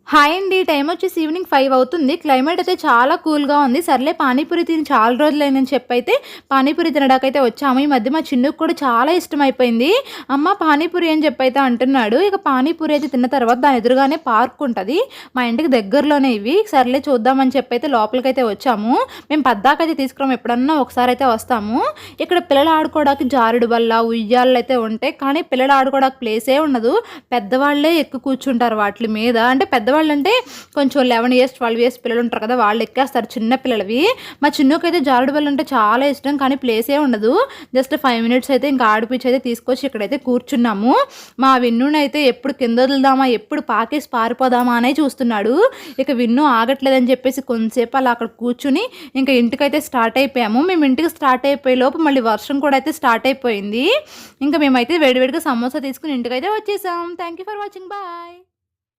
Hi అండి. Time వచ్చేసి evening 5 అవుతుంది. క్లైమేట్ అయితే చాలా కూల్‌గా ఉంది. సర్లే పానీపూరి తిని చాలా రోజులైందని చెప్పైతే పానీపూరి తినడానికైతే వచ్చాము. ఈ మధ్య మా చిన్నుకి కూడా చాలా ఇష్టమైపోయింది. అమ్మ పానీపూరి అని చెప్పైతే అంటున్నాడు. ఇక పానీపూరి అయితే తిన్న తర్వాత దాని ఎదురుగానే పార్క్ ఉంటది. మా ఇంటికి దగ్గరలోనే ఇవి. సర్లే చూద్దామని చెప్పైతే లోపలికైతే వచ్చాము. మేము పద్దాకైతే తీసుకురాము. ఎప్పుడన్నా ఒకసారైతే వస్తాము. ఇక్కడ పిల్లలు ఆడుకోవడానికి జారుడు బల్ల, ఉయ్యాలైతే ఉంటాయి. కానీ పిల్లలు ఆడుకోవడానికి ప్లేసే ఉండదు. పెద్దవాళ్ళే ఎక్కువ కూర్చుంటారు వాటి మీద. అంటే పెద్దవాళ్ళంటే కొంచెం 11 ఇయర్స్ 12 ఇయర్స్ పిల్లలు ఉంటారు కదా, వాళ్ళు ఎక్కేస్తారు చిన్న పిల్లలవి. మా చిన్నుకైతే జారుడు బల్ల అంటే చాలా ఇష్టం. కానీ ప్లేసే ఉండదు. జస్ట్ 5 మినిట్స్ అయితే ఇంకా ఆడిపిచ్చి అయితే తీసుకొచ్చి ఇక్కడైతే కూర్చున్నాము. మా విన్నునైతే ఎప్పుడు కింద వదులుదామా, ఎప్పుడు పాకేసి పారిపోదామా అనే చూస్తున్నాడు. ఇక విన్ను ఆగట్లేదని చెప్పేసి కొంతసేపు అలా అక్కడ కూర్చుని ఇంకా ఇంటికైతే స్టార్ట్ అయిపోయాము. మేము ఇంటికి స్టార్ట్ అయిపోయే లోపు మళ్ళీ వర్షం కూడా అయితే స్టార్ట్ అయిపోయింది. ఇంకా మేమైతే వేడివేడిగా సమోసా తీసుకుని ఇంటికైతే వచ్చేసాం. Thank you for watching. Bye.